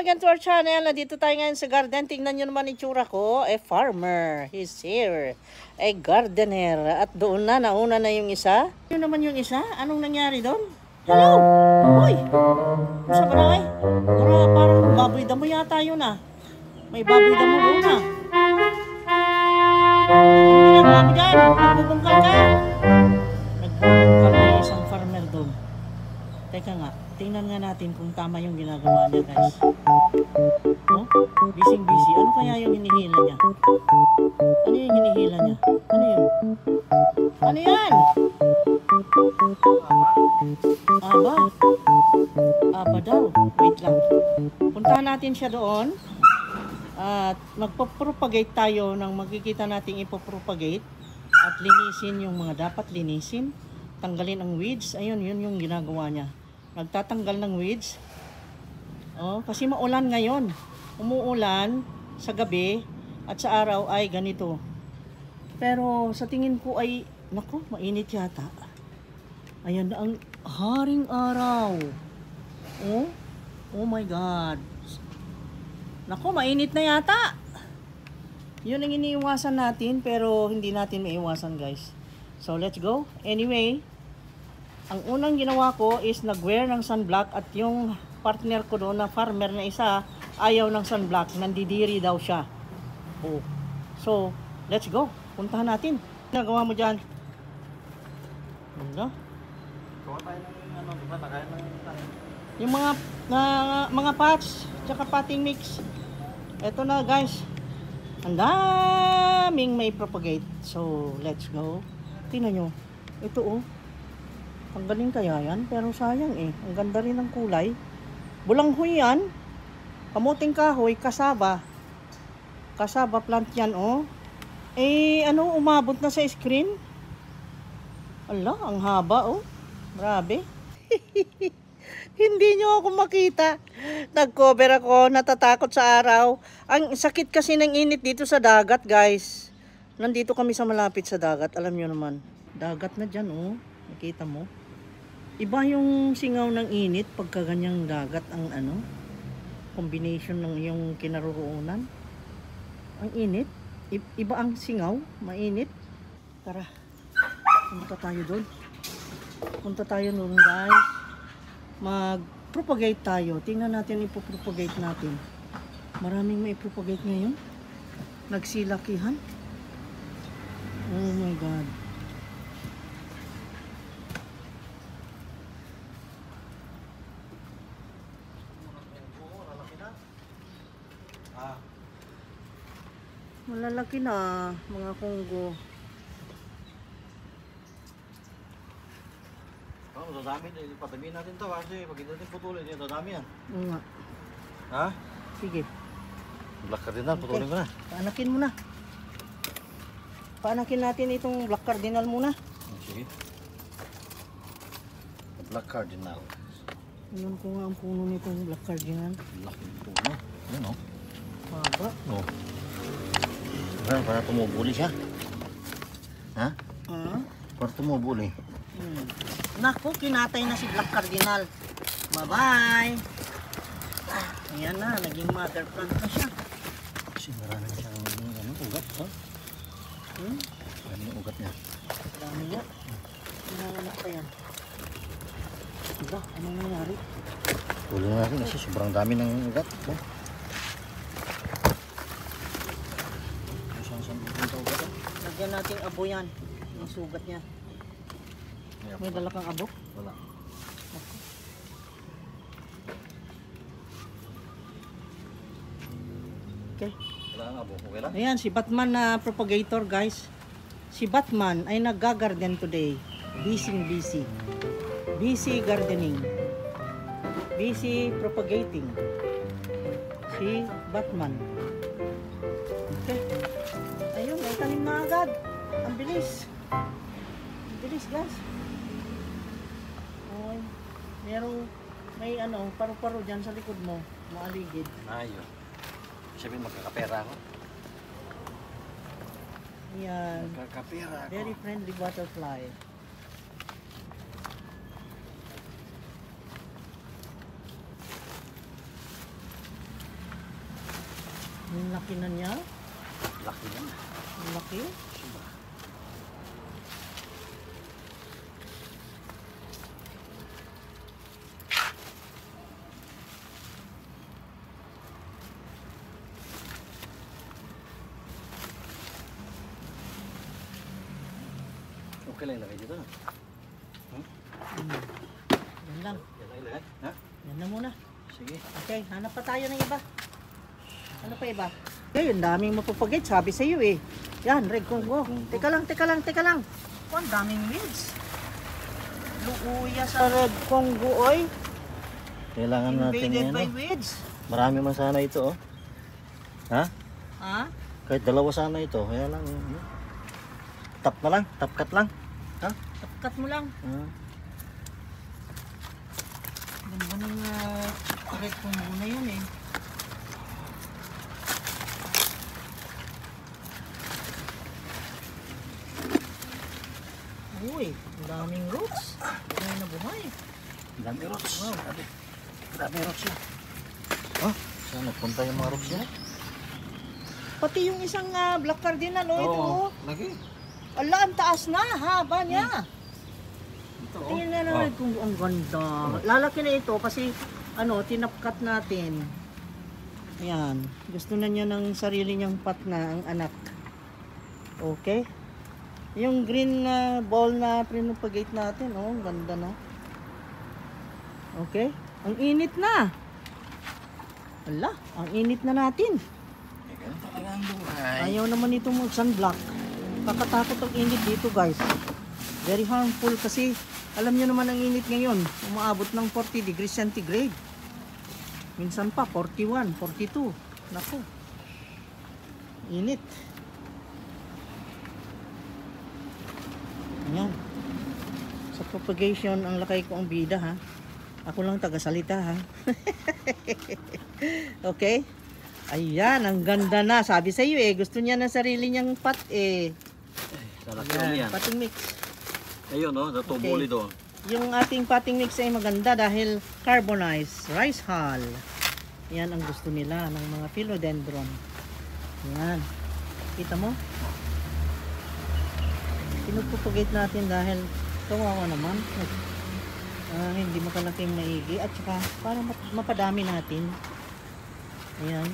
Welcome again to our channel. Nandito tayo ngayon sa garden. Tingnan nyo naman itsura ko. A farmer. He's here. A gardener. At doon na, nauna na yung isa. Yun naman yung isa. Anong nangyari doon? Hello! Uy! Saan ba na ay? Parang baboy damo yata yun ah. May baboy damo doon ah. Ano ginagawa mo dyan? Nagbubungkal ka? Nagbubungkal na yung isang farmer doon. Teka nga. Tingnan nga natin kung tama yung ginagawa niya, guys. Oh, busy. Ano kaya yung hinihila niya? Ano yung hinihila niya? Ano yun? Ano yan? Aba. Aba daw. Wait lang. Puntahan natin siya doon. At magpapropagate tayo ng makikita nating ipopropagate. At linisin yung mga dapat linisin. Tanggalin ang weeds. Ayun, yun yung ginagawa niya. Nagtatanggal ng weeds. Oh, kasi maulan ngayon. Umuulan sa gabi at sa araw ay ganito. Pero sa tingin ko ay, nako, mainit yata. Ayan na ang haring araw. Oh, oh my God. Nako, mainit na yata. Yun ang iniiwasan natin pero hindi natin maiwasan, guys. So let's go. Anyway, ang unang ginawa ko is nag-wear ng sunblock at yung partner ko doon na farmer na isa ayaw ng sunblock, nandidiri daw siya. Oh. So, let's go. Puntahan natin. Nagawa mo dyan? Ano? Yung mga pots, tsaka potting mix. Ito na, guys. Ang daming may propagate. So, let's go. Tingnan nyo. Ito oh. Ang galing kaya yan, pero sayang eh. Ang ganda rin ng kulay. Bulanghoy yan. Kamuting kahoy, kasaba. Kasaba plant yan, oh. Eh, ano, umabot na sa screen? Ala, ang haba, oh. Grabe. Hindi nyo ako makita. Nag-cover ako, natatakot sa araw. Ang sakit kasi ng init dito sa dagat, guys. Nandito kami sa malapit sa dagat, alam nyo naman. Dagat na dyan, oh. Nakita mo? Iba yung singaw ng init pagka ganyang dagat ang ano, combination ng yung kinaroroonan. Ang init, iba ang singaw, mainit. Tara, punta tayo doon. Punta tayo doon, guys. Mag-propagate tayo. Tingnan natin ipopropagate natin. Maraming may propagate ngayon. Nagsilakihan. Oh my God. Malalaki na mga konggo. Oh, dadami din. Padamihin natin to kasi pag hindi natin putulin, yung dadami yan. Oo nga. Ha? Sige. Black cardinal, putulin ko na. Paanakin mo na. Paanakin natin itong black cardinal muna. Sige. Black cardinal. Tingnan ko nga ang puno nitong black cardinal. Black puno. Yan o. Haba. Oh. Para tumubuli siya. Ha? Para tumubuli. Naku, kinatay na si black cardinal. Bye-bye. Ayan na, naging mother plant na siya. Kasi marami siyang ugat. Ha? Marami yung ugat niya. Marami niya. Nanganak pa yan. Diba, anong nangyari? Tuloy na natin kasi sobrang dami ng ugat. Oh. Lagyan natin abo yan. Yung sugat niya. May dala kang abo? Wala. Okay. Wala kang abo. Okay lang? Ayan, si Batman na propagator, guys. Si Batman ay nag-garden today. Busy. Busy gardening. Busy propagating. Si Batman. Okay. Ayun, may tanim na agad. Ang bilis. Ang bilis, guys. Ay, may ano, paru-paro dyan sa likod mo. Maaligid. Ayun. Sabihin magkakapera ako. Ayan. Magkakapera ako. Very friendly butterfly. laki na niya. Laki na. Ang laki. Okay lang ilagay dito. Yan lang. Yan lang ilagay. Ha? Yan na muna. Sige. Okay, hanap pa tayo ng iba. Ano pa iba? Eh, ang daming mapupagit. Sabi sa iyo eh. Yan, Red Congo. Teka lang. Oh, ang daming weeds. Luuya sa Red Congo, oy. Kailangan natin Invaded yan. by weeds. Marami man sana ito, oh. Ha? Ha? Kahit dalawa sana ito. Kaya lang, tap na lang. Tap cut lang. Ha? Cut mo lang. Ganda ng Red Congo na yun eh. Uy, ang daming roots. Buhay na buhay. Dami rocks. Wow. Dami rocks yan. Oh, saan nagpunta yung mga rocks yan? Pati yung isang black cardinal, oh, ito. Oh. Lagi. Ala, ang taas na, haba niya. Ito, Tingnan na rin kung ang ganda. Lalaki na ito kasi tinapkat natin. Ayan. Gusto na niya ng sarili niyang pot na ang anak. Okay. Yung green na ball na pinupagate natin, oh, ang ganda na. Okay. Ang init na. Ala, ang init na natin. Ganun talaga ang buhay. Ayaw naman ito mag-sunblock. Kakatakot ang init dito, guys. Very harmful kasi alam nyo naman ang init ngayon. Umaabot ng 40 degrees centigrade. Minsan pa 41, 42. Naku. Init. Ayan. Sa propagation, ang lakay ko ang bida, ha. Ako lang tagasalita, ha. Okay? Ayan, ang ganda na. Sabi sa iyo eh, gusto niya na sarili niyang pot eh. Salaki Ayan, yan. potting mix. Ayun, no? Natubuli Okay. doon. Yung ating potting mix ay maganda dahil carbonized rice hull. Yan ang gusto nila ng mga philodendron. Yan. Kita mo? Pinupupagate natin dahil kawawa naman. Hindi makalaking maigi at saka para mapadami natin. Ayan.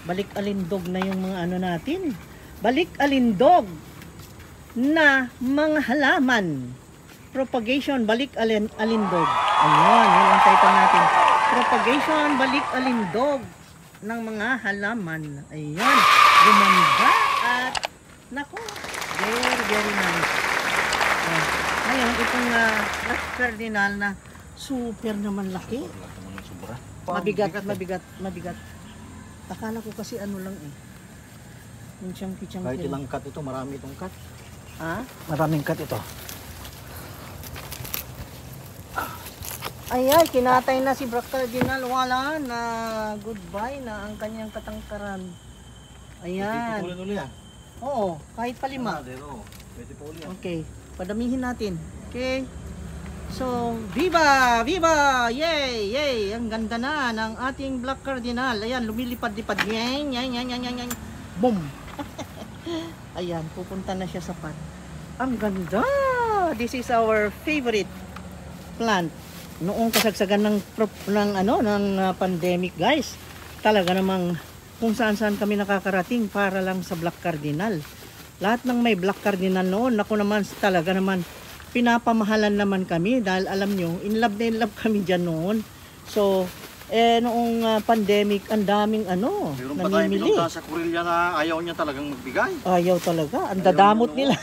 Balik alindog na yung mga natin. Balik alindog na mga halaman. Propagation, balik alindog. Ayan, yun ang title natin. Propagation, balik alindog ng mga halaman. Ayan, gumanda at naku, very nice. Ngayon, itong black cardinal na super naman laki. Mabigat. Akala ko kasi lang eh. Yung chunky. Kahit ilang cut ito, marami itong cut. Ha? Maraming cut ito. Ay, kinatay na si Black Cardinal. Wala na. Goodbye na ang kanyang katangkaran. Ayan. Pwede uli yan. Oo, kahit palima. Pwede pa uli yan. Okay, padamihin natin. Okay. So, viva! Yay! Ang ganda na ng ating Black Cardinal. Ayan, lumilipad-lipad. Yan. Boom! Ayan, pupunta na siya sa pot. Ang ganda! This is our favorite plant. Noong kasagsagan ng pandemic, guys. Talaga namang kung saan-saan kami nakakarating para lang sa Black Cardinal. Lahat ng may Black Cardinal noon, ako naman talaga naman pinapamahalan naman kami dahil alam nyo, in love kami dyan noon. So, noong pandemic, ang daming Meron pa tayong namimili. pinunta sa Korea na ayaw niya talagang magbigay. Ayaw talaga. Ang dadamot nila.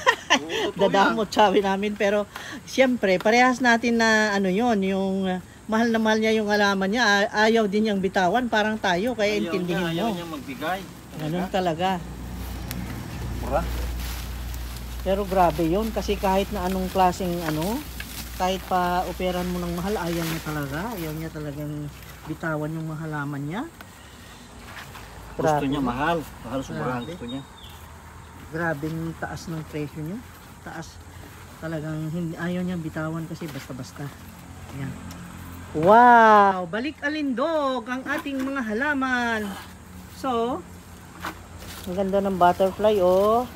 Dadamot sabi namin. Pero, siyempre, parehas natin na yung mahal na mahal niya yung halaman niya. Ayaw din niyang bitawan. Parang tayo. Kaya intindihin mo. Ayaw niya magbigay. Ganun talaga. Mura. Pero grabe yun. Kasi kahit na anong klaseng kahit pa operan mo ng mahal, ayaw niya talaga. Ayaw niya talagang bitawan yung mga halaman niya. Gusto niya mahal. Mahal sobrahan Grabe. gusto niya. Grabe yung taas ng presyo niya. Taas. Talagang ayaw niyang bitawan kasi basta-basta. Ayan. Wow! Balik alindog ang ating mga halaman. So, Ang ganda ng butterfly, oh.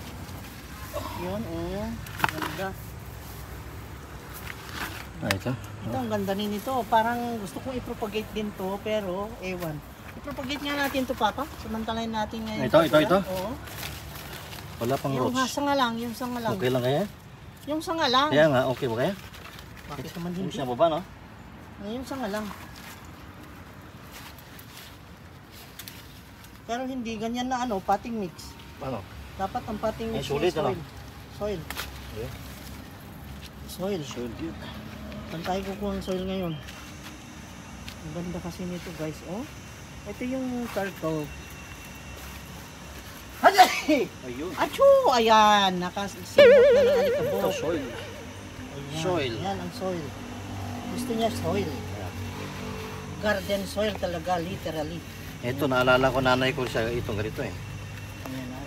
Yun, oh. Ganda. Ito. Ito, ang ganda rin ito. Parang gusto kong i-propagate din to, pero ewan. I-propagate nga natin to, Papa. Samantalahin natin ngayon. Ito? Oo. Wala pang Yung roots. sanga lang, yung sanga lang. Okay lang kaya? Yung sanga lang. Kaya nga, okay ba kaya? Bakit naman Hindi hindi? siya baba, no? Yung sanga lang. Pero hindi ganyan na ano, potting mix. Ano? Dapat ang potting mix Ay, sulit, soil. ano? Soil. Yeah. Soil. Sure, good. Saan tayo kukuha ng soil ngayon? Ang ganda kasi nito, guys. Oh, ito yung turtle. Ay! Ayun. Achoo! Ayan! Nakasimot na ng Ito, alikabok. soil. Ayan. Soil. Yan ang soil. Gusto niya soil. Garden soil talaga, literally. Ito, naalala ko nanay ko sa itong ganito eh.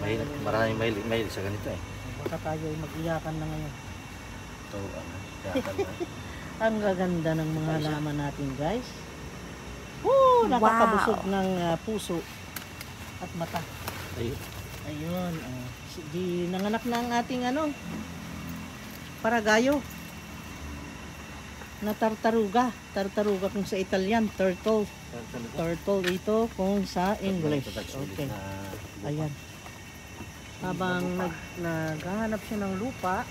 Ayan, Maraming mahilig sa ganito eh. baka tayo ay mag-iyakan na ngayon. Ito, yakan na. Ang gaganda ng mga halaman natin, guys. Woo! Nakakabusog ng puso at mata. Ayun. Ayun. Di nanganak na ang ating ano, paragayo. Na tartaruga. Tartaruga kung sa Italian, turtle. Turtle ito kung sa English. Okay. Ayan. Habang naghahanap siya ng lupa,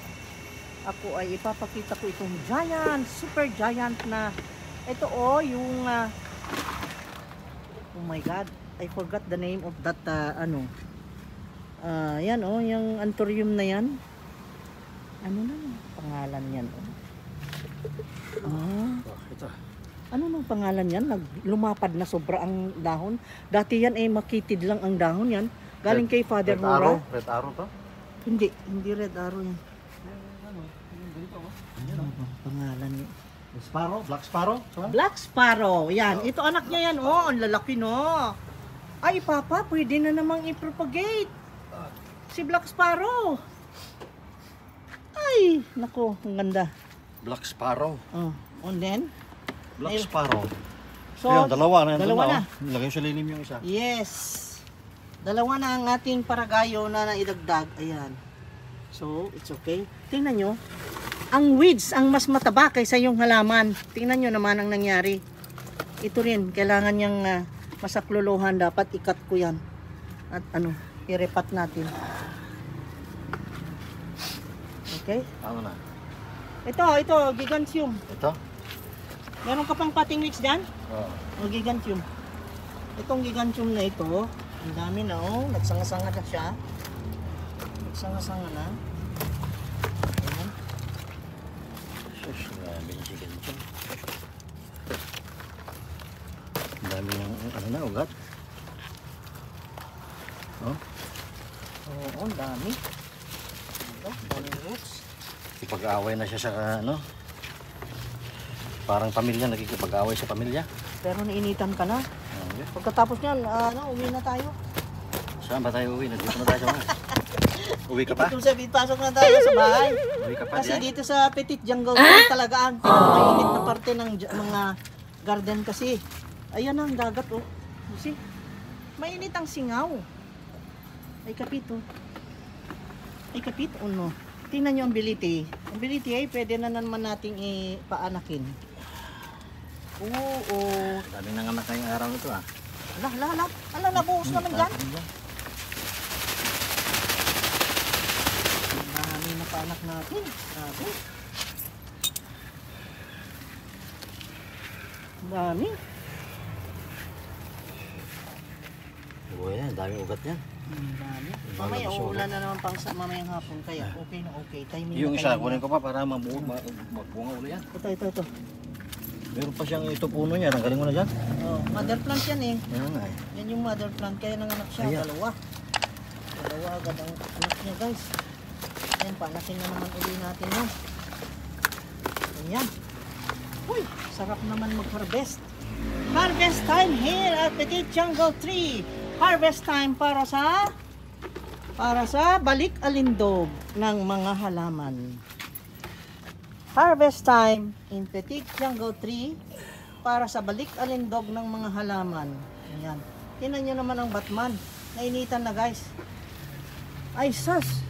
ako ay ipapakita ko itong giant, super giant na ito yung oh my god, I forgot the name of that yan yung anthurium na yan. Ano na pangalan yan? Ito. Ano nang pangalan yan? Lumapad na sobra ang dahon. Dati yan ay makitid lang ang dahon yan. Galing kay Father Nora. Red arrow to? Hindi red arrow yan. Ano bang pangalan niya? Sparrow? Black Sparrow? Black Sparrow. Yan. Ito anak niya yan. Oh, ang lalaki no. Ay, Papa, pwede na namang i-propagate. Si Black Sparrow. Ay, nako, ang ganda. Black Sparrow. Oh, and then? Black Sparrow. So, Ayun, dalawa na. dalawa na. Lagay sa lilim yung isa. Yes. Dalawa na ang ating paragayo na naidagdag. Ayan. So, it's okay. Tingnan nyo. Ang weeds ang mas mataba kaysa yung halaman. Tingnan nyo naman ang nangyari. Ito rin, kailangan niyang masakluluhan. Dapat ikat ko yan. At i-repat natin. Okay? Ano na? Ito, gigantium. Ito? Meron ka pang potting mix dyan? Oo. O, gigantium. Itong gigantium na ito, ang dami na nagsanga-sanga na siya. Nagsanga-sanga na. Ayan. Sus, grabe yung chicken dyan. Ang dami yung ugat. Oh? Oo, ang dami. Daming roots. Nakikipag-away na siya sa parang pamilya, nakikipag-away sa pamilya. Pero nainitan ka na. Okay. Pagkatapos niyan, uwi na tayo. Saan ba tayo uwi? Nandito na tayo sa mga. Uwi ka pa? Dito sa pasok na tayo sa bahay. Uwi ka pa Kasi diyan? dito sa Petit Jungle talaga ang mainit na parte ng mga garden kasi. Ayan ang dagat oh. You see? Mainit ang singaw. Ay kapito. Ay kapito no. Tingnan nyo ang ability. Ang ability ay pwede na naman nating ipaanakin. Oo. Daming nanganak ngayong araw ito ah. Ala, nabuhos naman dyan. Marami na paanak natin. Grabe. Dami. Uy, daming ugat yan. Dami. Mamaya uulan na naman pang sa mamayang hapon. Kaya okay na okay. Timing Yung na isa, timing kunin na. ko pa para magbunga ulit yan. Ito. Meron pa siyang ito puno niya. Tanggalin mo na dyan. Oh, mother plant yan eh. Ayan nga eh. Yan yung mother plant. Kaya nanganak siya. Ayan. Dalawa agad ang anak niya guys. Ayan, panakin na naman uli natin yun. Ayan. Uy, sarap naman mag-harvest. Harvest time here at Petit Jungle Tree. Harvest time para sa balik-alindog ng mga halaman. Harvest time in Petit Jungle Tree para sa balik-alindog ng mga halaman. Ayan. Tingnan nyo naman ang Batman. Nainitan na guys. Ay, sas!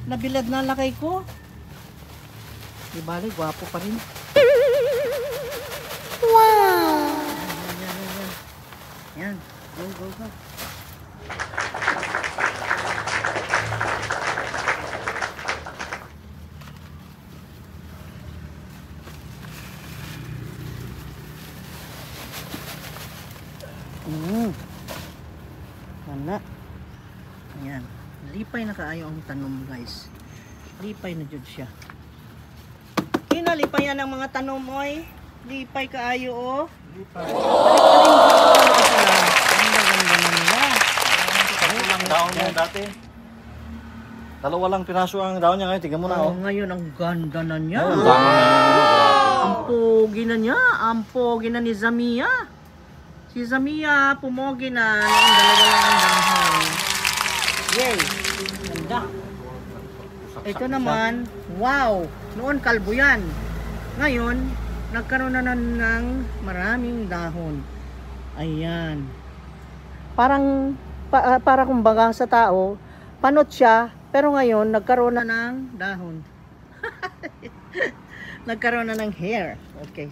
Nabilad na lakay ko. Di bali, gwapo pa rin. Wow! Yan. Yan. Go, go, go. Wala. Ayan. Lipay na kaayo ang tanom, guys. Lipay na jud siya. Kinalipay yan ang mga tanom, oy. Lipay kaayo, oh. Lipay. Ang ganda na nila. Ang daon niya dati. Dalawa lang piraso ang daon niya ngayon. Tingnan mo na, Oh, oh. ngayon ang ganda na niya. Oh, ang dami na niya. Ang pogi na niya. Ang pogi na ni Zamia. Si Zamia, pumogi na. Ang dalawa lang ang dahon. Yay! Ganda. Ito naman, wow! Noon kalbo yan. Ngayon, nagkaroon na ng maraming dahon. Ayan. Para kumbaga sa tao, panot siya, pero ngayon nagkaroon na ng dahon. Nagkaroon na ng hair. Okay.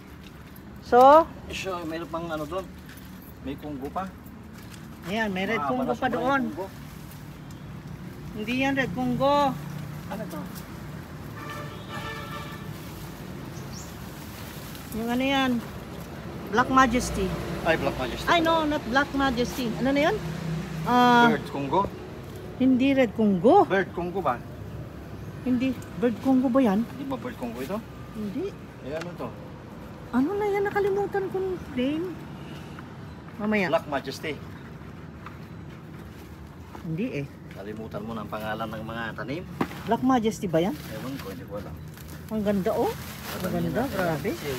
So, So, mayroon pang ano doon. May kunggo pa. ayan, may red Ah, kunggo pala pa sobrang doon. kunggo. Hindi yan red kunggo. Ano to? Yung ano yan? Black Majesty. Ay, Black Majesty. Ay no, not Black Majesty. Ano na yan? Ah, Bird kunggo. hindi red kunggo. Bird kunggo ba? Hindi. Bird kunggo ba yan? Hindi ba bird kunggo ito? Hindi. Eh, ano to? Ano na yan? Nakalimutan kong name. Mamaya. Black Majesty. Hindi eh. Kalimutan mo ng pangalan ng mga tanim. Black Majesty ba yan? Ewan ko, hindi ko alam. Ang ganda oh. Ang Dadamihan ganda, natin. grabe. Kasi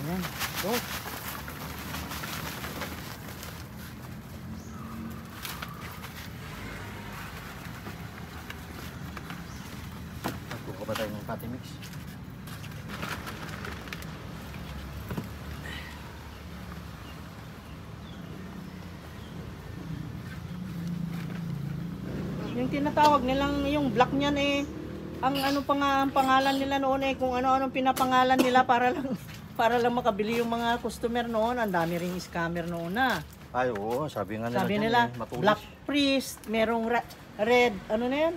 Ayan. Go. Magkuha ba tayo ng patty mix? Yung tinatawag nilang yung black niyan eh, ang ano pa nga ang pangalan nila noon eh, kung ano-anong pinapangalan nila para lang para lang makabili yung mga customer noon. Ang dami ring scammer noon na. Ay, oo. Sabi nga nila. Sabi dyan, nila, eh, matulis. black priest, merong red, ano na yan?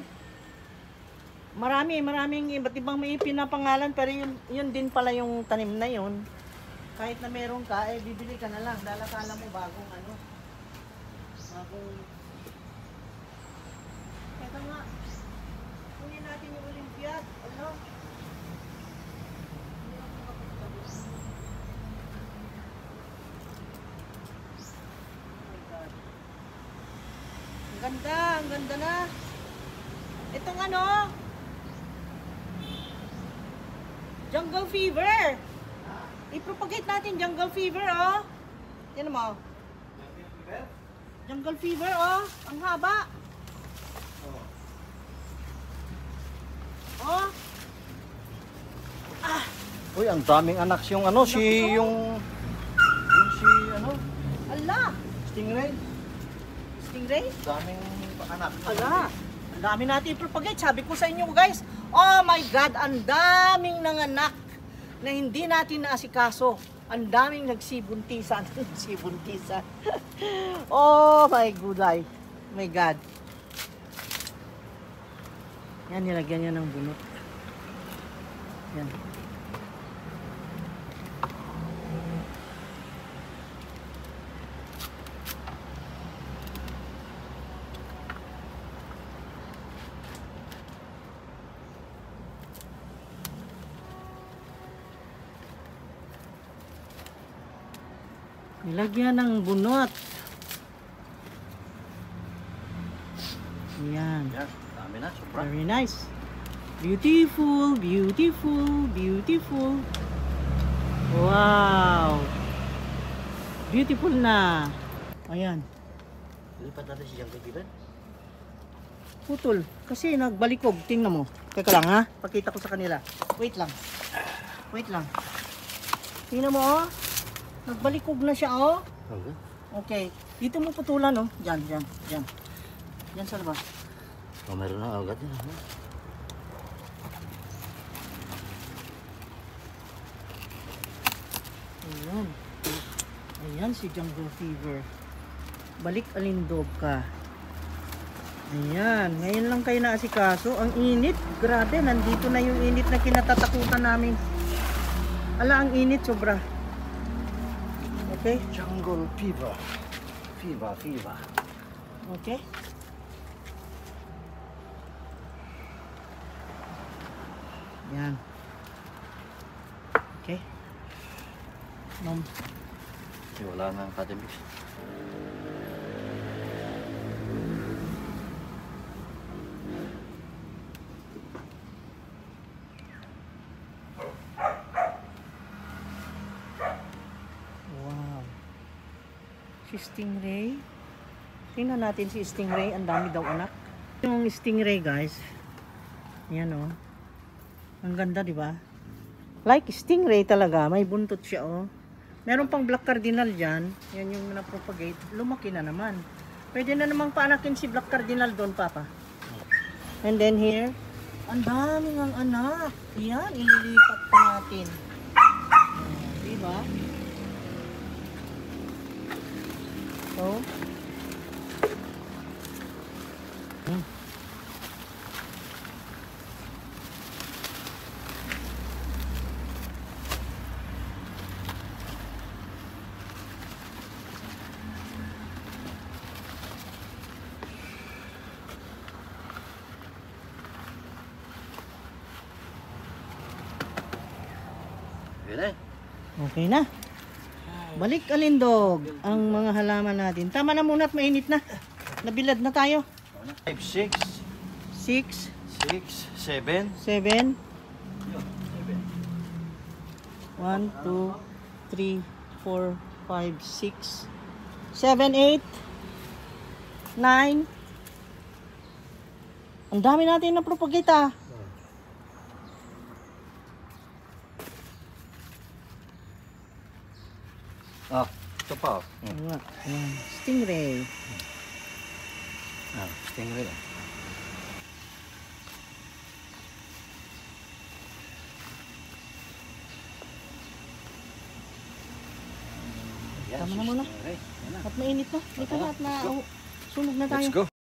Maraming iba't ibang may pinapangalan, pero yun din pala yung tanim na yun. Kahit na meron ka, eh bibili ka na lang. Dahil akala mo bagong ano. Bagong... Ito nga. Kunin natin yung Olympiad. Ano? Ang ganda na. Itong ano? Jungle fever. I-propagate natin jungle fever, oh. Yan mo. Jungle fever, oh. Ang haba. Oh. Uy, ang daming anak yung ano, yung si ano, Ala. stingray. Stingray? Daming anak. Ala. Ang dami natin i-propagate. Sabi ko sa inyo, guys. Oh my God. Ang daming nanganak na hindi natin naasikaso. Ang daming nagsibuntisan. Nagsibuntisan. Oh my God. My God. Yan, nilagyan niya ng bunot. Yan. Nilagyan ng bunot. Yan. Yan, dami na, sobra. Very nice. Beautiful, beautiful, beautiful. Wow. Beautiful na. Ayan. Lipat natin si Jungle Fever. Putol. Kasi nagbalikog. Tingnan mo. Teka lang ha. Pakita ko sa kanila. Wait lang. Wait lang. Tingnan mo oh. Nagbalikog na siya oh. Okay. Okay. Dito mo putulan oh. Diyan, diyan, diyan. Diyan sa labas. Oh, meron na ugat yan. Ano? Ayan. Ayan si Jungle Fever. Balik alindog ka. Ayan. Ngayon lang kayo naasikaso. Ang init. Grabe. Nandito na yung init na kinatatakutan namin. Ala, ang init sobra. Okay? Jungle fever. Fever. Okay? Yan. Okay? Nom. Wala na ang cutting mix. Wow. Si Stingray. Tingnan natin si Stingray. Ang dami daw anak. Yung Stingray guys. Yan oh. Ang ganda di ba? Like Stingray talaga. May buntot siya oh. Meron pang Black Cardinal dyan. Yan yung na-propagate. Lumaki na naman. Pwede na namang paanakin si Black Cardinal doon, Papa. And then here, ang daming ang anak. Yan, ililipat pa natin. Diba? So, Pwede. okay na. Balik alindog ang mga halaman natin. Tama na muna at mainit na. Nabilad na tayo. 5, 6, 6, 6, 7. 7, 1, 2, 3, 4, 5, 6, 7, 8, 9. Ang dami natin na propagate ah. Ah, ito pa. Ayan. Stingray. Ah, stingray. Tama na muna. At mainit na. Dito na at sunog na tayo. Let's go.